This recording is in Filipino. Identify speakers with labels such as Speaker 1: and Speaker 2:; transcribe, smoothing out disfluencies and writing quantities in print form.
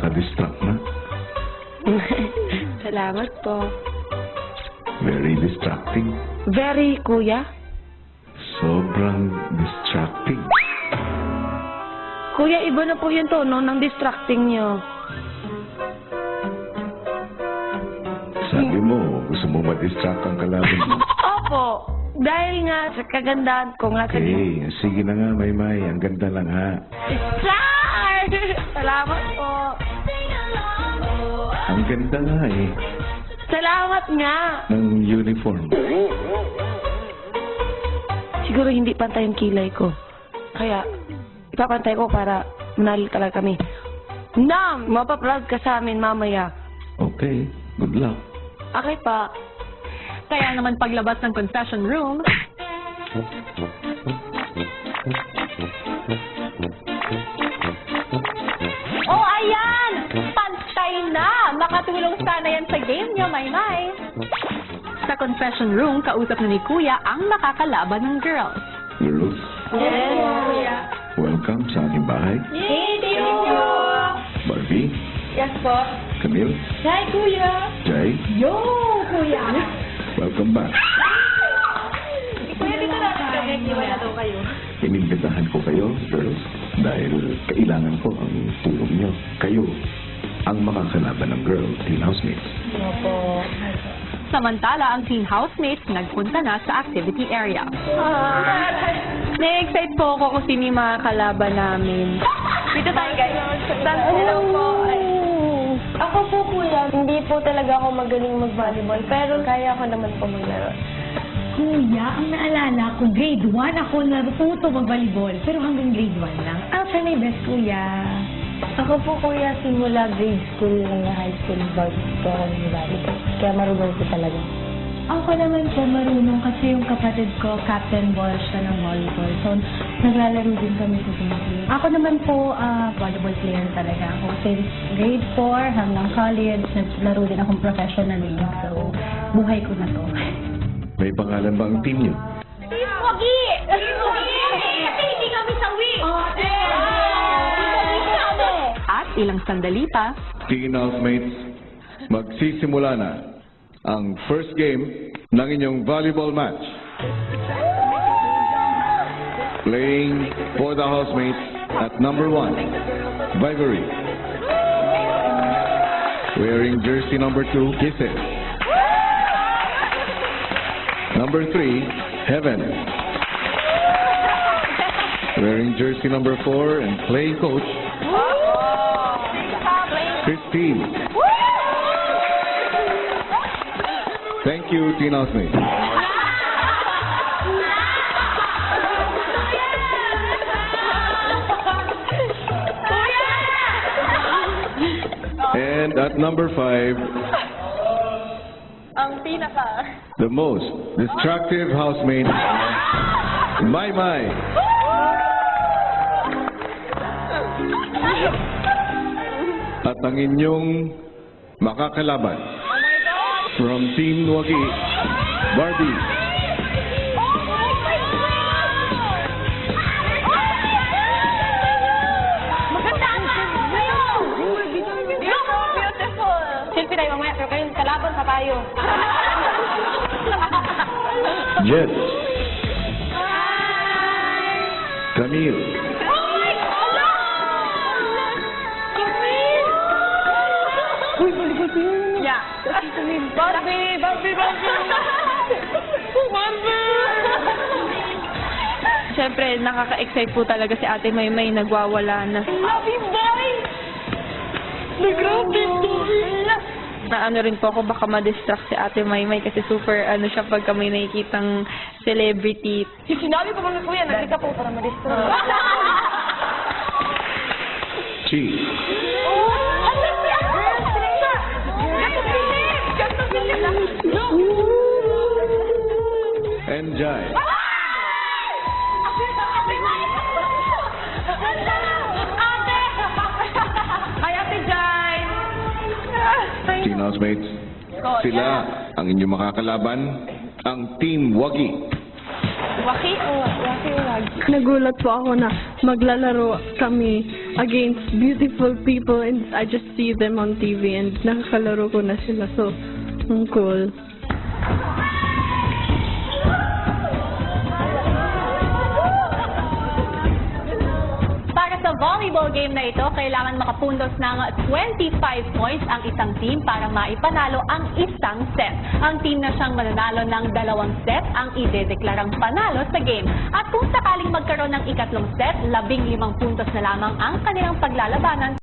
Speaker 1: Nakaka-distract na.
Speaker 2: Salamat po.
Speaker 1: Very distracting.
Speaker 2: Very, kuya.
Speaker 1: Sobrang distracting.
Speaker 2: Kuya, iba na po yung tono ng distracting nyo.
Speaker 1: Sabi mo, gusto mo ma-distract ang kalaban mo.
Speaker 2: Opo. Dahil nga sa kagandahan ko nga sa...
Speaker 1: Okay, sige na nga, Maymay. Ang ganda lang, ha?
Speaker 2: Star! Salamat po.
Speaker 1: Ang ganda nga, eh.
Speaker 2: Salamat nga.
Speaker 1: Ng uniform.
Speaker 2: Siguro hindi pantay yung kilay ko. Kaya, ipapantay ko para manalo talaga kami. Nam! Mapaproud ka sa amin mamaya.
Speaker 1: Okay, good luck.
Speaker 2: Okay pa.
Speaker 3: Kaya naman paglabas ng confession room, oh, ayan! Pantay na! Makatulong sana yan sa game niyo, Maymay. Sa confession room, kausap na ni Kuya ang makakalaban ng girls.
Speaker 1: Girls,
Speaker 2: Yes, kuya.
Speaker 1: welcome sa aking bahay.
Speaker 2: Hey, thank you.
Speaker 1: Barbie,
Speaker 2: Yes po.
Speaker 1: Camille,
Speaker 2: Hi, kuya.
Speaker 1: Jai,
Speaker 2: Yo, kuya.
Speaker 1: welcome back.
Speaker 2: Kuya, dito na kami. Iwan na daw kayo.
Speaker 1: Inimbitahan ko kayo, girls, dahil kailangan ko ang tulong nyo. Kayo ang makakalaban ng girl teen housemates.
Speaker 2: Opo.
Speaker 3: Samantala, ang teen housemates nagpunta na sa activity area.
Speaker 2: Na-excite po ako kung sino yung mga kalaban namin. Dito tayo, guys. Hello po. Ako po, kuya, hindi po talaga ako magaling mag-volleyball, pero kaya ko naman po maglaro.
Speaker 4: Kuya, ang naalala ko, grade 1 ako natuto mag-volleyball. Pero hanggang grade 1 lang. I'll try my best, kuya.
Speaker 2: Ako po, kuya, simula grade school na high school, bago po ako mag-volleyball. Kaya marunong po talaga.
Speaker 4: Ako naman po marunong kasi yung kapatid ko, captain ball siya ng volleyball. So, naglalaro din kami sa team. Ako naman po, volleyball player talaga ako. Since grade 4 hanggang college, naglaro din akong professionally. So, buhay ko na to.
Speaker 1: May pangalan ba ang team nyo?
Speaker 4: Team Wagi! Team Wagi! Kasi hindi kami sawi!
Speaker 3: At ilang sandali pa,
Speaker 1: Teen housemates, magsisimula na ang first game ng inyong volleyball match. Playing for the housemates at number 1, Vigory. Wearing jersey number 2, Kisses. Number 3, Heaven. Wearing jersey number 4 and playing coach, Christine. Thank you, teen housemates. And at number 5,
Speaker 2: Ang pinaka.
Speaker 1: the most destructive housemate, Maymay. At ang inyong makakalaban from Team Wagi, Barbie.
Speaker 2: Selfie tayo mamaya, pero kayong kalaban sa tayo.
Speaker 1: Jet. Camille.
Speaker 2: Yeah. Barbie! Barbie! Barbie! Barbie! Siyempre, nakaka-excite po talaga si Ate Maymay, nagwawala na. Love boy! Nagrabe boy! Na ano rin po ako, baka ma-distract si Ate Maymay kasi super ano siya pagka may nakikitang celebrity. Yung sinabi ko mga kuya, nagkita po para ma-distract.
Speaker 1: Chi. And Jai.
Speaker 2: Hi, Ate Jai!
Speaker 1: Teen housemates, sila ang inyong makakalaban, ang Team Wagi.
Speaker 2: Waki o wagi?
Speaker 5: Nagulat po ako na maglalaro kami against beautiful people and I just see them on TV and nakakalaro ko na sila. So, ang cool.
Speaker 3: Para sa volleyball game na ito, kailangan makapuntos ng 25 points ang isang team para maipanalo ang isang set. Ang team na siyang mananalo ng 2 set ang idedeklarang panalo sa game. At kung sakaling magkaroon ng ikatlong set, 15 puntos na lamang ang kanilang paglalabanan